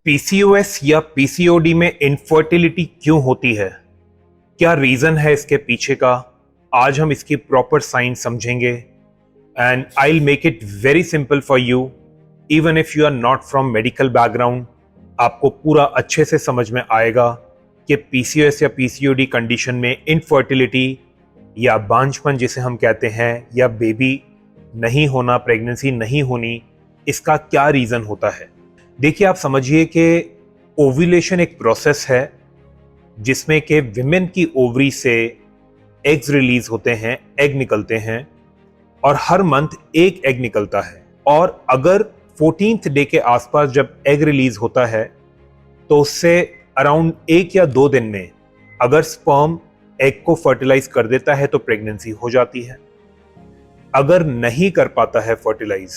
PCOS या PCOD में infertility क्यों होती है, क्या रीजन है इसके पीछे का, आज हम इसकी प्रॉपर साइंस समझेंगे and I will make it very simple for you. Even if you are not from medical background, आपको पूरा अच्छे से समझ में आएगा कि पीसीओएस या पीसीओडी कंडीशन में इनफर्टिलिटी या बांझपन जिसे हम कहते हैं या बेबी नहीं होना, प्रेगनेंसी नहीं होनी, इसका क्या रीजन होता है। देखिए, आप समझिए कि ओव्यूलेशन एक प्रोसेस है जिसमें कि विमेन की ओवरी से एग्स रिलीज होते हैं, एग निकलते हैं और हर मंथ एक एग निकलता है। और अगर 14th डे के आसपास जब एग रिलीज होता है तो उससे अराउंड 1 या 2 दिन में अगर स्पर्म एग को फर्टिलाइज कर देता है तो प्रेगनेंसी हो जाती है। अगर नहीं कर पाता है फर्टिलाइज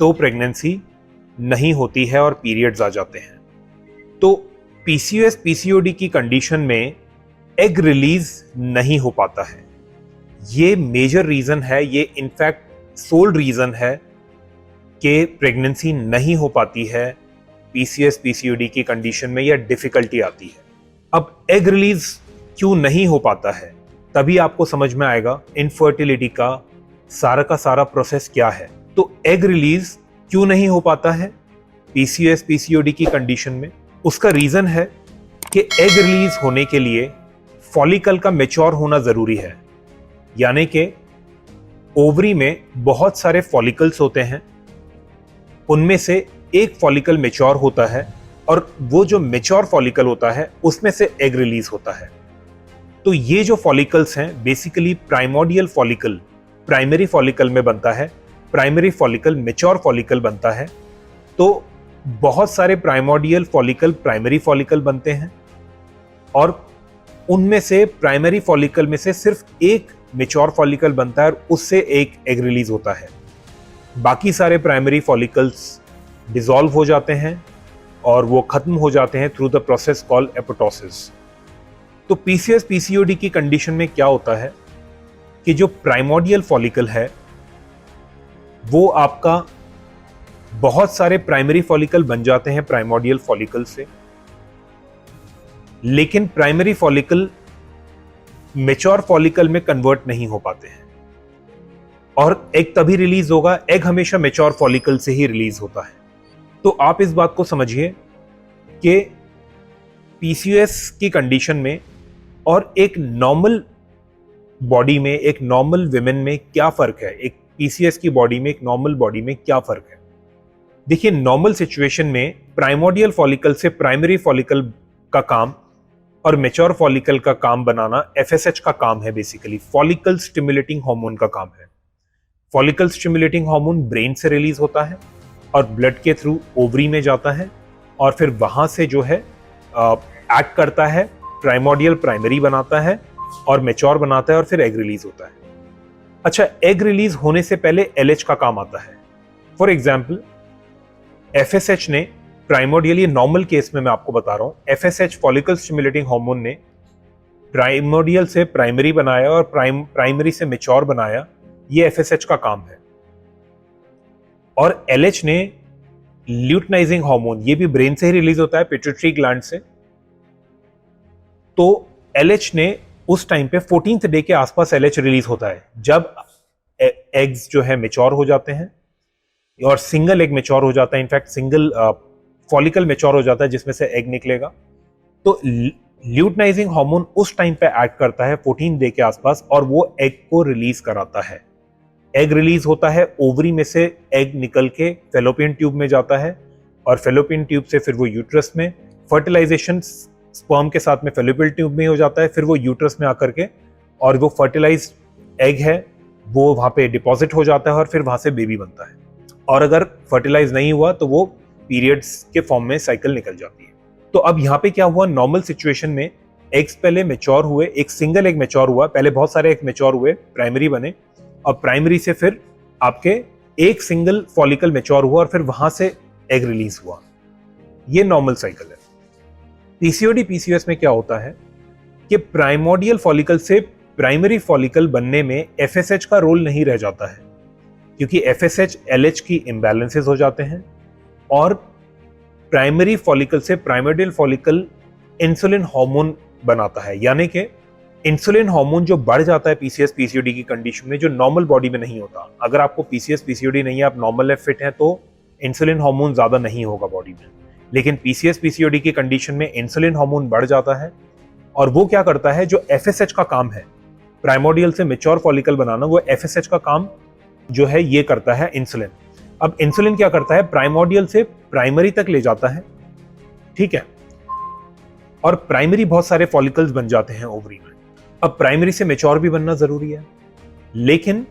तो प्रेगनेंसी नहीं होती है और पीरियड्स आ जाते हैं। तो पीसीओएस पीसीओडी की कंडीशन में एग रिलीज नहीं हो पाता है। ये मेजर रीजन है, ये इनफैक्ट सोल रीजन है कि प्रेगनेंसी नहीं हो पाती है पीसीओएस पीसीओडी की कंडीशन में, या डिफिकल्टी आती है। अब एग रिलीज क्यों नहीं हो पाता है, तभी आपको समझ में आएगा इनफर्टिलिटी का सारा प्रोसेस क्या है। तो एग रिलीज क्यों नहीं हो पाता है पीसीओएस पीसीओडी की कंडीशन में, उसका रीजन है कि एग रिलीज होने के लिए फॉलिकल का मैच्योर होना जरूरी है। यानी कि ओवरी में बहुत सारे फॉलिकल्स होते हैं, उनमें से एक फॉलिकल मैच्योर होता है और वो जो मैच्योर फॉलिकल होता है उसमें से एग रिलीज होता है। तो ये जो फॉलिकल्स हैं basically primordial follicle primary follicle में बनता है, प्राइमरी फॉलिकल मैच्योर फॉलिकल बनता है। तो बहुत सारे प्राइमोर्डियल फॉलिकल प्राइमरी फॉलिकल बनते हैं और उनमें से प्राइमरी फॉलिकल में से सिर्फ एक मैच्योर फॉलिकल बनता है और उससे एक एग रिलीज होता है। बाकी सारे प्राइमरी फॉलिकल्स डिसॉल्व हो जाते हैं और वो खत्म हो जाते हैं through the process called apoptosis. तो पीसीओएस पीसीओडी की कंडीशन में क्या होता है कि जो प्राइमोर्डियल फॉलिकल है वो आपका बहुत सारे प्राइमरी फॉलिकल बन जाते हैं प्राइमोर्डियल फॉलिकल से, लेकिन प्राइमरी फॉलिकल मैच्योर फॉलिकल में कन्वर्ट नहीं हो पाते हैं और एग तभी रिलीज होगा, एग हमेशा मैच्योर फॉलिकल से ही रिलीज होता है। तो आप इस बात को समझिए कि पीसीओएस की कंडीशन में और एक नॉर्मल बॉडी में, एक नॉर्मल विमेन में क्या फर्क है, एक पीसीओएस की बॉडी में, एक नॉर्मल बॉडी में क्या फर्क है। देखिए, नॉर्मल सिचुएशन में प्राइमोर्डियल फॉलिकल से प्राइमरी फॉलिकल का काम और मैच्योर फॉलिकल का काम बनाना एफएसएच का काम है। बेसिकली फॉलिकल स्टिमुलेटिंग हार्मोन का काम है। फॉलिकल स्टिमुलेटिंग हार्मोन ब्रेन से रिलीज होता है और ब्लड के थ्रू ओवरी में जाता है और फिर वहां से जो है एक्ट करता है, प्राइमोर्डियल प्राइमरी बनाता है और मैच्योर बनाता है और फिर एग रिलीज होता है। अच्छा, एग रिलीज होने से पहले एलएच का काम आता है। फॉर एग्जाम्पल, एफएसएच ने प्राइमोर्डियल, ये नॉर्मल केस में मैं आपको बता रहा हूं, एफएसएच फॉलिकल स्टिमुलेटिंग हार्मोन ने प्राइमोर्डियल से प्राइमरी बनाया और प्राइमरी से मैच्योर बनाया, ये एफएसएच का काम है। और एलएच ने ल्यूटनाइजिंग हार्मोन, ये भी ब्रेन से ही रिलीज होता है, पिट्यूटरी ग्लैंड से। तो एलएच ने उस टाइम पे 14th डे के आसपास एलएच रिलीज होता है जब एग्स जो है मैच्योर हो जाते हैं और सिंगल एग मैच्योर हो जाता है, इनफैक्ट सिंगल फॉलिकल मैच्योर हो जाता है जिसमें से एग निकलेगा। तो ल्यूटनाइजिंग हार्मोन उस टाइम पे एक्ट करता है 14th डे के आसपास और वो एग को रिलीज कराता है। एग रिलीज होता है, ओवरी में से एग निकल के फैलोपियन ट्यूब में जाता है और फैलोपियन ट्यूब से फिर वो यूट्रस में, फर्टिलाइजेशन स्पर्म के साथ में फैलोपियन ट्यूब में हो जाता है, फिर वो यूट्रस में आकर के और वो फर्टिलाइज्ड एग है वो वहां पे डिपॉजिट हो जाता है और फिर वहां से बेबी बनता है। और अगर फर्टिलाइज नहीं हुआ तो वो पीरियड्स के फॉर्म में साइकिल निकल जाती है। तो अब यहाँ पे क्या हुआ, नॉर्मल सिचुएशन में एग्स पहले मैच्योर हुए, एक सिंगल एग मैच्योर हुआ, पहले बहुत सारे एग मैच्योर हुए, प्राइमरी बने और प्राइमरी से फिर आपके एक सिंगल फॉलिकल मैच्योर हुआ और फिर वहां से एग रिलीज हुआ। ये नॉर्मल साइकिल है। पीसीओडी पीसीओएस में क्या होता है कि प्राइमोर्डियल फॉलिकल से प्राइमरी फॉलिकल बनने में एफएसएच का रोल नहीं रह जाता है। क्योंकि FSH LH की इम्बैलेंसेस हो जाते हैं और प्राइमरी फॉलिकल से प्राइमोर्डियल फॉलिकल इंसुलिन हार्मोन बनाता है, यानी कि इंसुलिन हार्मोन जो बढ़ जाता है PCS PCOD की कंडीशन में, जो नॉर्मल बॉडी में नहीं होता। अगर आपको PCS PCOD नहीं है, आप नॉर्मल है, फिट हैं, तो इंसुलिन हार्मोन ज्यादा नहीं होगा बॉडी में। लेकिन PCS PCOD की कंडीशन में इंसुलिन हार्मोन बढ़ जाता है और वो क्या करता है, जो FSH का काम है प्राइमोर्डियल से मैच्योर फॉलिकल बनाना, वो FSH का काम जो है ये करता है इंसुलिन। अब इंसुलिन क्या करता है, प्राइमोर्डियल से प्राइमरी तक ले जाता है, ठीक है, और प्राइमरी बहुत सारे फॉलिकल्स बन जाते हैं ओवरी में। अब प्राइमरी से मैच्योर भी बनना जरूरी है, लेकिन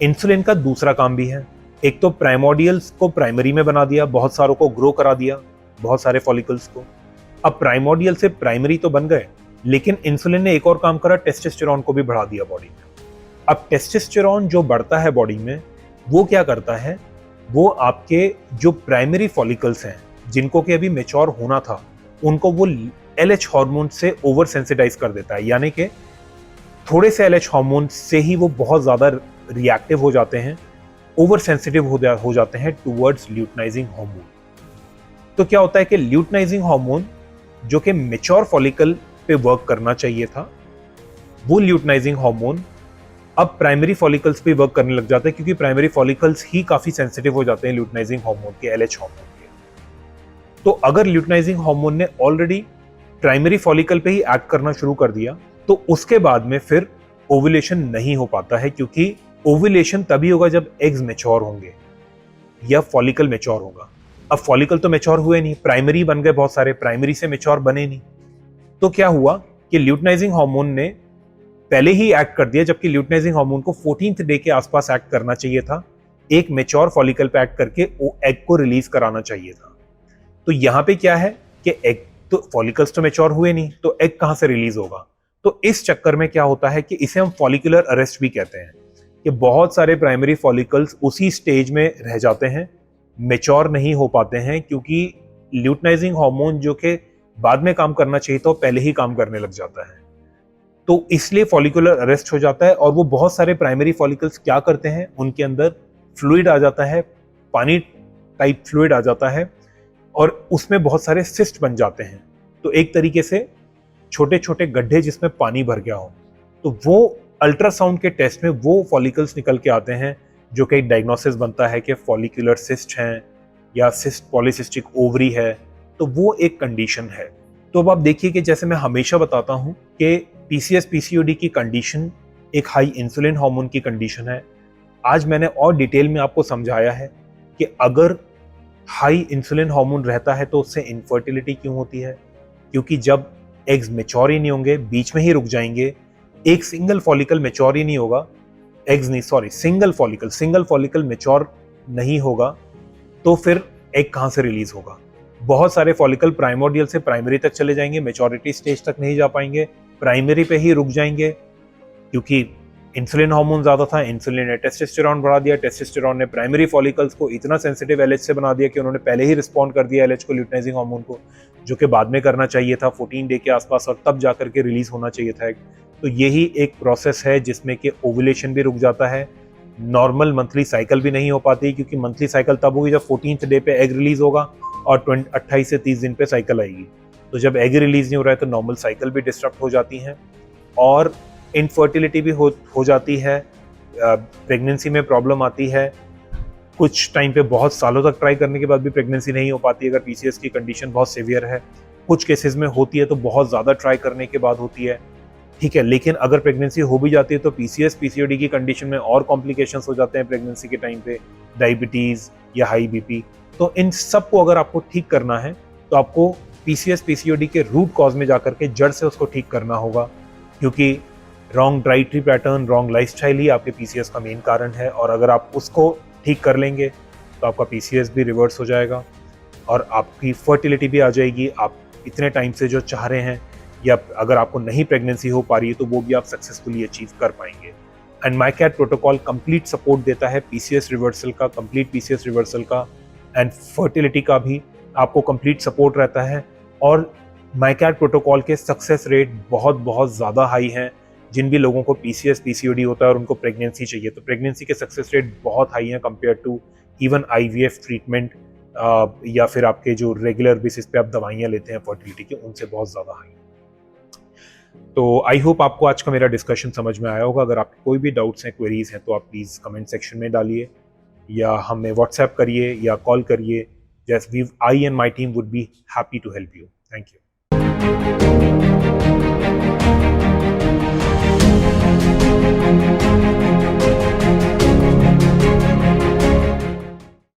इंसुलिन का दूसरा काम भी है। एक तो प्राइमोर्डियल्स को प्राइमरी में बना दिया, बहुत सारों को ग्रो करा दिया, बहुत सारे फॉलिकल्स को। अब प्राइमोर्डियल से प्राइमरी तो बन गए, लेकिन इंसुलिन ने एक और काम करा, टेस्टोस्टेरोन को भी बढ़ा दिया बॉडी में। अब टेस्टोस्टेरोन जो बढ़ता है बॉडी में, वो क्या करता है, वो आपके जो प्राइमरी फॉलिकल्स हैं जिनको कि अभी मैच्योर होना था, उनको वो LH हार्मोन से ओवर सेंसिटाइज कर देता है, यानी कि थोड़े से LH हार्मोन से ही वो बहुत ज्यादा रिएक्टिव हो जाते हैं, ओवर सेंसिटिव हो जाते हैं टुवर्ड्स ल्यूटिनाइजिंग हार्मोन। तो क्या होता है कि ल्यूटिनाइजिंग हार्मोन जो कि मैच्योर फॉलिकल पे वर्क करना चाहिए था, वो ल्यूटिनाइजिंग हार्मोन अब प्राइमरी फॉलिकल्स पे वर्क करने लग जाता है, क्योंकि प्राइमरी फॉलिकल्स ही काफी सेंसिटिव हो जाते हैं ल्यूटिनाइजिंग हार्मोन के, LH हार्मोन के। तो अगर ल्यूटिनाइजिंग हार्मोन ने ऑलरेडी प्राइमरी फॉलिकल पे ही एक्ट करना शुरू कर दिया, तो उसके बाद में फिर ओव्यूलेशन नहीं हो पाता है, क्योंकि ओव्यूलेशन तभी होगा जब एग्स मैच्योर होंगे या फॉलिकल मैच्योर होगा। अब फॉलिकल तो मैच्योर हुए नहीं, प्राइमरी बन गए बहुत सारे, प्राइमरी से मैच्योर बने नहीं। तो क्या हुआ कि ल्यूटिनाइजिंग हार्मोन ने पहले ही एक्ट कर दिया, जबकि ल्यूटिनाइजिंग हार्मोन को 14th डे के आसपास एक्ट करना चाहिए था, एक मैच्योर फॉलिकल पे एक्ट करके वो एग को रिलीज कराना चाहिए था। तो यहां पे क्या है कि एग तो फॉलिकल्स तो मैच्योर हुए नहीं, तो एग कहां से रिलीज होगा। तो इस चक्कर में क्या होता है कि इसे हम फॉलिकुलर अरेस्ट भी कहते हैं, कि बहुत सारे प्राइमरी फॉलिकल्स उसी स्टेज में रह जाते हैं, मैच्योर नहीं हो पाते हैं, क्योंकि ल्यूटिनाइजिंग हार्मोन जो कि बाद में काम करना चाहिए तो पहले ही काम करने लग जाता है। तो इसलिए फॉलिकुलर अरेस्ट हो जाता है, और वो बहुत सारे प्राइमरी फॉलिकल्स क्या करते हैं, उनके अंदर फ्लूइड आ जाता है, पानी टाइप फ्लूइड आ जाता है, और उसमें बहुत सारे सिस्ट बन जाते हैं। तो एक तरीके से छोटे छोटे गड्ढे जिसमें पानी भर गया हो। तो वो अल्ट्रासाउंड के टेस्ट में वो फॉलिकल्स निकल के आते हैं, जो कि एक डायग्नोसिस बनता है कि फॉलिकुलर सिस्ट हैं या सिस्ट पॉलीसिस्टिक ओवरी है। तो वो एक कंडीशन है। तो अब आप देखिए कि जैसे मैं हमेशा बताता हूं कि PCS PCOD की कंडीशन एक हाई इंसुलिन हार्मोन की कंडीशन है। आज मैंने और डिटेल में आपको समझाया है कि अगर हाई इंसुलिन हार्मोन रहता है तो उससे इनफर्टिलिटी क्यों होती है, क्योंकि जब एग्स मैच्योर ही नहीं होंगे, बीच में ही रुक जाएंगे, एक सिंगल फॉलिकल मैच्योर ही नहीं होगा, सिंगल फॉलिकल मैच्योर नहीं होगा, तो फिर एग कहां से रिलीज होगा। बहुत सारे फॉलिकल प्राइमोर्डियल से प्राइमरी तक चले जाएंगे, मैच्योरिटी स्टेज तक नहीं जा पाएंगे, प्राइमरी पे ही रुक जाएंगे, क्योंकि इंसुलिन हार्मोन ज्यादा था, इंसुलिन ने टेस्टोस्टेरोन बढ़ा दिया, टेस्टोस्टेरोन ने प्राइमरी फॉलिकल्स को इतना सेंसिटिव LH से बना दिया कि उन्होंने पहले ही रिस्पॉन्ड कर दिया LH को, ल्यूटिनाइजिंग हार्मोन को, जो कि बाद में करना चाहिए था 14 डे के आसपास, और तब जाकर के रिलीज होना चाहिए था एग। तो यही एक प्रोसेस है जिसमें कि ओव्यूलेशन भी रुक जाता है, नॉर्मल मंथली साइकिल भी नहीं हो पाती, क्योंकि मंथली साइकिल तब होगी जब 14th डे पे एग रिलीज होगा और 28 से 30 दिन पे साइकिल आएगी। तो जब एग रिलीज नहीं हो रहा है तो नॉर्मल साइकिल भी डिस्टर्ब हो जाती हैं, और इनफर्टिलिटी भी हो जाती है, प्रेगनेंसी में प्रॉब्लम आती है, कुछ टाइम पे बहुत सालों तक ट्राई करने के बाद भी प्रेगनेंसी नहीं हो पाती अगर PCS की कंडीशन बहुत सीवियर है। कुछ केसेस में होती है तो बहुत ज़्यादा ट्राई करने के बाद होती है, ठीक है। लेकिन अगर प्रेगनेंसी हो भी जाती है तो PCS PCOD की कंडीशन में और कॉम्प्लिकेशंस हो जाते हैं प्रेगनेंसी के टाइम पे, डायबिटीज़ या हाई BP। तो इन सब को अगर आपको ठीक करना है तो आपको PCS PCOD के रूट कॉज में जाकर के जड़ से उसको ठीक करना होगा, क्योंकि wrong dietary pattern, wrong lifestyle ही आपके PCS का मेन कारण है। और अगर आप उसको ठीक कर लेंगे तो आपका PCS भी रिवर्स हो जाएगा और आपकी फर्टिलिटी भी आ जाएगी। आप इतने टाइम से जो चाह रहे हैं, या अगर आपको नहीं प्रेगनेंसी हो पा रही है तो वो भी आप सक्सेसफुली अचीव कर पाएंगे। एंड माईकैट प्रोटोकॉल कंप्लीट सपोर्ट देता है PCS रिवर्सल का, कंप्लीट PCS रिवर्सल का, एंड फर्टिलिटी का भी आपको कंप्लीट सपोर्ट रहता है। और माईकैट प्रोटोकॉल के सक्सेस रेट बहुत बहुत ज़्यादा हाई हैं, जिन भी लोगों को पीसीएस पीसीओडी होता है और उनको प्रेगनेंसी चाहिए, तो प्रेगनेंसी के सक्सेस रेट बहुत हाई हैं compare to even IVF treatment, या फिर आपके जो रेगुलर बेसिस पे आप दवाइयाँ लेते हैं फर्टिलिटी की, उनसे बहुत ज़्यादा हाई। तो आई होप आपको आज का मेरा डिस्कशन समझ में आया होगा। अगर आपके कोई भी डाउट्स हैं, क्वेरीज हैं, तो आप प्लीज़ कमेंट सेक्शन में डालिए या हमें व्हाट्सएप करिए या कॉल करिए। Just I and my team would be happy to help you. Thank you.